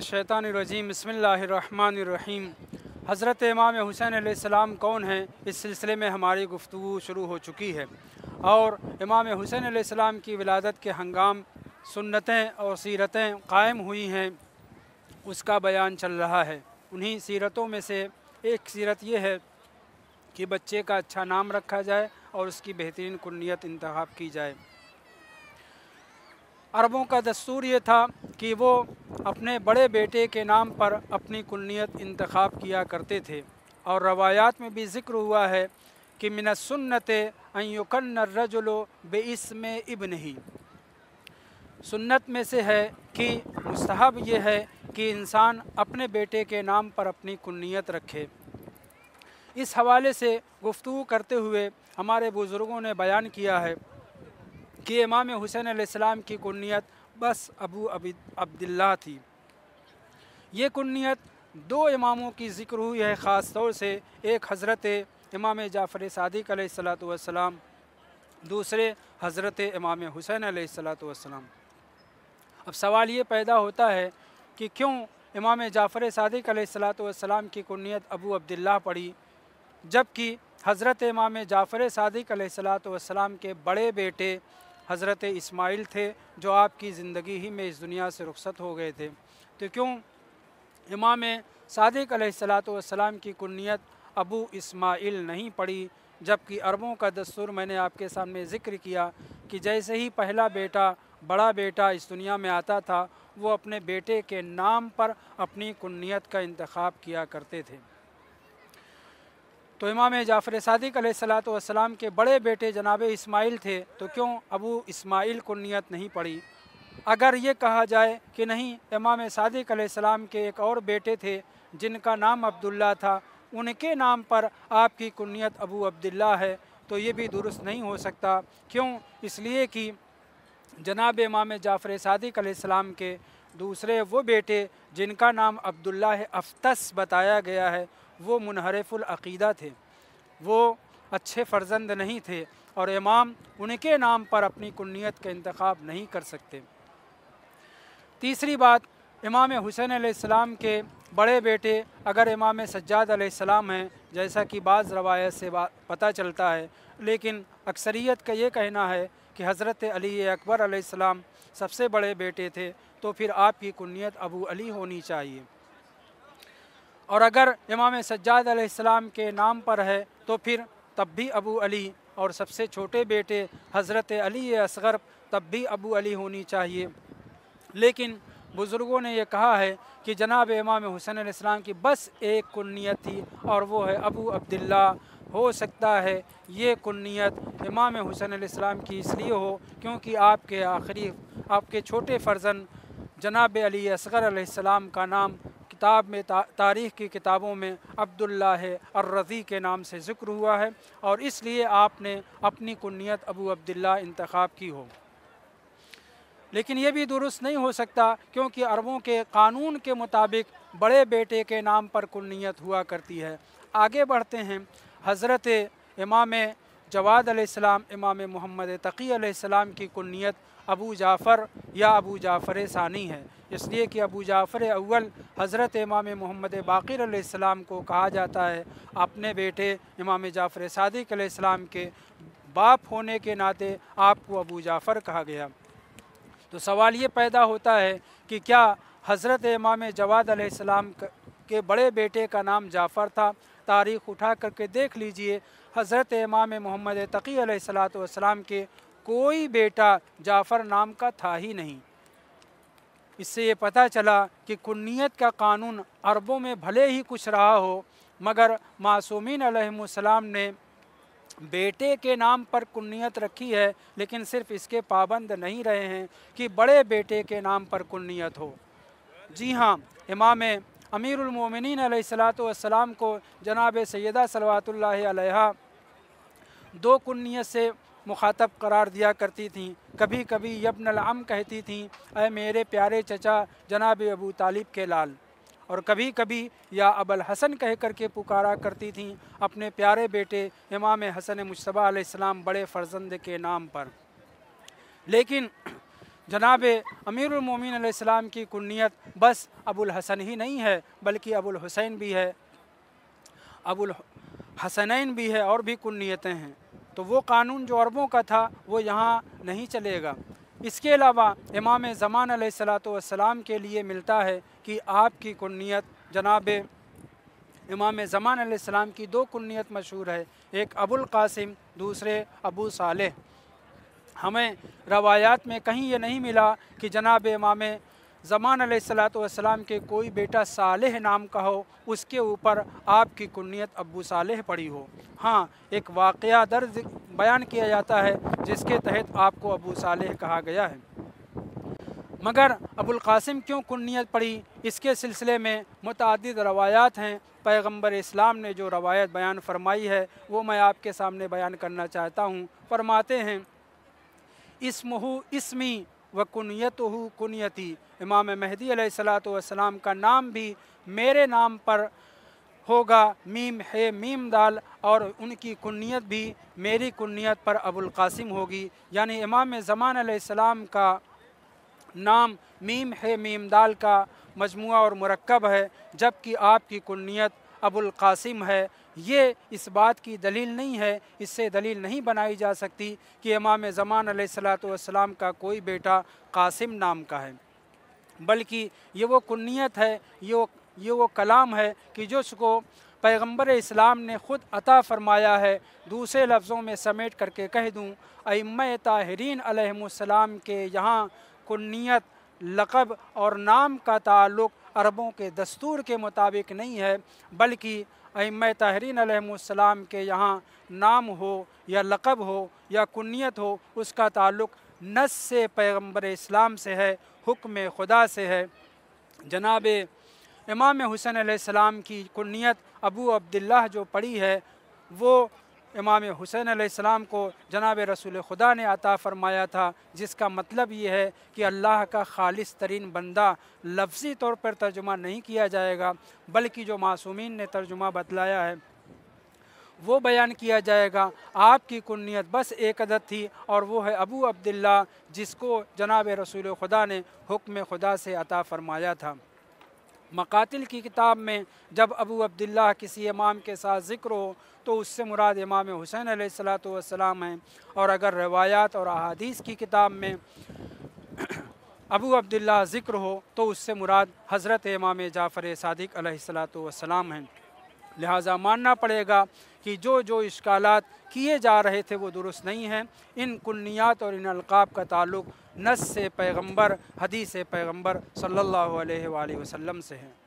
मिनश्शैतानिर्रजीम बिस्मिल्लाहिर्रहमानिर्रहीम। हज़रत इमाम हुसैन अलैहिस्सलाम कौन हैं, इस सिलसिले में हमारी गुफ्तगू शुरू हो चुकी है और इमाम हुसैन अलैहिस्सलाम की विलादत के हंगाम सुन्नतें और सीरतें कायम हुई हैं, उसका बयान चल रहा है। उन्हीं सीरतों में से एक सीरत ये है कि बच्चे का अच्छा नाम रखा जाए और उसकी बेहतरीन कुन्नियत इंतखाब की जाए। अरबों का दस्तूर ये था कि वो अपने बड़े बेटे के नाम पर अपनी कुन्नियत इंतखाब किया करते थे और रवायात में भी ज़िक्र हुआ है कि मिनस्सुन्नत अन युकन्न अर्रजुलु बिइस्मि इब्निही। सुन्नत में से है कि मुस्तहब ये है कि इंसान अपने बेटे के नाम पर अपनी कुन्नियत रखे। इस हवाले से गुफ्तगू करते हुए हमारे बुज़ुर्गों ने बयान किया है कि इमाम हुसैन अलैहिस्सलाम की कुन्नियत बस अबू अब्दुल्लाह थी। ये कुन्नियत दो इमामों की ज़िक्र हुई है ख़ास तौर से, एक हज़रत इमाम जाफ़र सादिक़ अलैहिस्सलातु वस्सलाम, दूसरे हज़रत इमाम हुसैन अलैहिस्सलातु वस्सलाम। अब सवाल ये पैदा होता है कि क्यों इमाम जाफ़र सादिक़ अलैहिस्सलातु वस्सलाम की कुन्नियत अबू अब्दुल्लाह पड़ी, जबकि हज़रत इमाम जाफ़र सादिक़ अलैहिस्सलातु वस्सलाम के बड़े बेटे हज़रत इस्माइल थे जो आपकी ज़िंदगी ही में इस दुनिया से रुखसत हो गए थे। तो क्यों इमाम सादिक़ अलैहिस्सलातु वस्सलाम की कुन्नियत अबू इस्माइल नहीं पड़ी, जबकि अरबों का दस्तूर मैंने आपके सामने ज़िक्र किया कि जैसे ही पहला बेटा बड़ा बेटा इस दुनिया में आता था, वो अपने बेटे के नाम पर अपनी कुन्नियत का इंतखाब किया करते थे। तो इमाम जाफ़र सादिक़ अलैहिस्सलातु वस्सलाम के बड़े बेटे जनाब इस्माइल थे, तो क्यों अबू इस्माइल कुन्नियत नहीं पड़ी? अगर ये कहा जाए कि नहीं, इमाम सादिक़ अलैहिस्सलाम के एक और बेटे थे जिनका नाम अब्दुल्ला था, उनके नाम पर आपकी कुन्नियत अबू अब्दुल्ला है, तो ये भी दुरुस्त नहीं हो सकता। क्यों? इसलिए कि जनाब इमाम जाफ़र सादिक़ अलैहिस्सलाम के दूसरे वो बेटे जिनका नाम अब्दुल्ला अफ़तस बताया गया है, वो मुनहरिफुल अक़ीदा थे, वो अच्छे फ़र्जंद नहीं थे और इमाम उनके नाम पर अपनी कुन्नियत का इंतखाब नहीं कर सकते। तीसरी बात, इमाम हुसैन अलैहिस्सलाम के बड़े बेटे अगर इमाम सज्जाद अलैहिस्सलाम हैं, जैसा कि बाज़ रवायत से पता चलता है, लेकिन अक्सरियत का ये कहना है कि हज़रत अली अकबर अलैहिस्सलाम सबसे बड़े बेटे थे, तो फिर आपकी कुन्नियत अबू अली होनी चाहिए। और अगर इमाम सज्जाद अलैहिस्सलाम के नाम पर है तो फिर तब भी अबू अली, और सबसे छोटे बेटे हज़रत अली असग़र तब भी अबू अली होनी चाहिए। लेकिन बुज़ुर्गों ने यह कहा है कि जनाब इमाम हुसैन अलैहिस्सलाम की बस एक कुन्नियत थी और वो है अबू अब्दुल्ला। हो सकता है ये कुन्नियत इमाम हुसैन अलैहिस्सलाम की इसलिए हो क्योंकि आपके छोटे फ़र्जंद जनाब अली असग़र अलैहिस्सलाम का नाम किताब में तारीख़ की किताबों में अब्दुल्ला अर्रज़ी के नाम से ज़िक्र हुआ है और इसलिए आपने अपनी कुन्नियत अबू अब्दुल्ला इंतखाब की हो। लेकिन ये भी दुरुस्त नहीं हो सकता क्योंकि अरबों के क़ानून के मुताबिक बड़े बेटे के नाम पर कुन्नियत हुआ करती है। आगे बढ़ते हैं। हज़रत इमाम जवाद अलैहिस्सलाम, इमाम मोहम्मद तक़ी अलैहिस्सलाम की कुन्नियत अबू जाफ़र या अबू जाफ़र सानी है, इसलिए कि अबू जाफ़र अव्वल हज़रत इमाम मोहम्मद बाक़िर अलैहिस्सलाम को कहा जाता है। अपने बेटे इमाम जाफ़र सादिक़ अलैहिस्सलाम के बाप होने के नाते आपको अबू जाफ़र कहा गया। तो सवाल ये पैदा होता है कि क्या हज़रत इमाम जवाद अलैहिस्सलाम के बड़े बेटे का नाम जाफ़र था? तारीख़ उठा करके देख लीजिए, हज़रत इमाम मोहम्मद तक़ी अलैहिस्सलातु वस्सलाम के कोई बेटा जाफ़र नाम का था ही नहीं। इससे ये पता चला कि कुन्नियत का कानून अरबों में भले ही कुछ रहा हो, मगर मासूमीन अलैहिमुस्सलाम ने बेटे के नाम पर कुन्नियत रखी है, लेकिन सिर्फ़ इसके पाबंद नहीं रहे हैं कि बड़े बेटे के नाम पर कुन्नियत हो। जी हाँ, इमाम अमीरुल मोमिनीन अलैहिस्सलातु वस्सलाम को जनाब सैयदा सलवातुल्लाहि अलैहा दो कुन्नियत से मुखातब करार दिया करती थीं। कभी कभी यब्नल अम कहती थीं, ऐ मेरे प्यारे चचा जनाब अबू तालिब के लाल, और कभी कभी या अबल हसन कह कर के पुकारा करती थीं अपने प्यारे बेटे इमाम हसन मुज्तबा अलैहिस्सलाम बड़े फ़र्जंद के नाम पर। लेकिन जनाब अमीरुल मोमिनीन अलैहिस्सलाम की कुन्नियत बस अबुल हसन ही नहीं है बल्कि अबुल हुसैन भी है, अबुल हसनैन भी है और भी कुन्नियतें हैं। तो वो कानून जो अरबों का था वो यहाँ नहीं चलेगा। इसके अलावा इमाम ज़मान अलैहिस्सलातु वस्सलाम के लिए मिलता है कि आपकी कुन्नियत जनाब इमाम ज़मान अलैहिस्सलाम की दो कुन्नियत मशहूर है, एक अबुल कासिम, दूसरे अबू सालेह। हमें रवायात में कहीं ये नहीं मिला कि जनाब इमाम ज़मान अलैहिस्सलातु वस्सलाम के कोई बेटा सालेह नाम का हो, उसके ऊपर आपकी कुन्नियत अबू सालेह पड़ी हो। हाँ, एक वाक़या दर्ज बयान किया जाता है जिसके तहत आपको अबू सालेह कहा गया है। मगर अबुल कासिम क्यों कुन्नियत पड़ी, इसके सिलसिले में मुतअद्दिद रवायात हैं। पैगम्बर इस्लाम ने जो रवायत बयान फरमाई है वो मैं आपके सामने बयान करना चाहता हूँ। फरमाते हैं, इस्मुहु इस्मी व कुनियतुहु कुनियती, इमाम महदी अलैहिस्सलातु वस्सलाम का नाम भी मेरे नाम पर होगा, मीम है मीम दाल, और उनकी कुन्नियत भी मेरी कुन्नियत पर अबुल कासिम होगी। यानी इमाम ज़मान अलैहिस्सलाम का नाम मीम है मीम दाल का मजमुआ और मुरक्कब है, जबकि आपकी कुन्नियत अबुल कासिम है। ये इस बात की दलील नहीं है, इससे दलील नहीं बनाई जा सकती कि इमाम ज़मान अलैहिस्सलातु वस्सलाम का कोई बेटा कासिम नाम का है, बल्कि ये वो कुन्नियत है, ये वो कलाम है कि जिसको पैगम्बर इस्लाम ने ख़ुद अता फ़रमाया है। दूसरे लफ्ज़ों में समेट करके कह दूँ, अइम्मा ताहिरीन अलैहिमुस्सलाम के यहाँ कुन्नियत, लक़ब और नाम का ताल्लुक़ अरबों के दस्तूर के मुताबिक नहीं है, बल्कि अइम्मा ताहिरीन अलैहिमुस्सलाम के यहाँ नाम हो या लक़ब हो या कुन्नियत हो, उसका ताल्लुक़ नस से पैगम्बर इस्लाम से है, हुक्म खुदा से है। जनाब इमाम हुसैन अलैहिस्सलाम की कुन्नियत अबू अब्दुल्लाह जो पड़ी है, वो इमाम हुसैन अलैहिस्सलाम को जनाब रसूल खुदा ने अता फ़रमाया था, जिसका मतलब ये है कि अल्लाह का खालिस तरीन बंदा लफ्ज़ी तौर पर तर्जुमा नहीं किया जाएगा, बल्कि जो मासूमीन ने तर्जुमा बतलाया है वो बयान किया जाएगा। आपकी कुन्नियत बस एक अदद थी और वो है अबू अब्दुल्ला, जिसको जनाब रसूल खुदा ने हुक्म खुदा से अता फ़रमाया था। मकातिल की किताब में जब अबू अब्दुल्लाह किसी इमाम के साथ ज़िक्र हो तो उससे मुराद इमाम हुसैन अलैहिस्सलातु वस्सलाम हैं, और अगर रवायात और अहादीस की किताब में अबू अब्दुल्लाह ज़िक्र हो तो उससे मुराद हज़रत इमाम जाफ़र सादिक़ अलैहिस्सलातु वस्सलाम हैं। लिहाजा मानना पड़ेगा कि जो इश्कालात किए जा रहे थे वो दुरुस्त नहीं हैं। इन कुन्नियात और इन अलक़ाब का ताल्लुक़ नस से पैगम्बर, हदीस पैगम्बर सल्लल्लाहु अलैहि वसल्लम से है।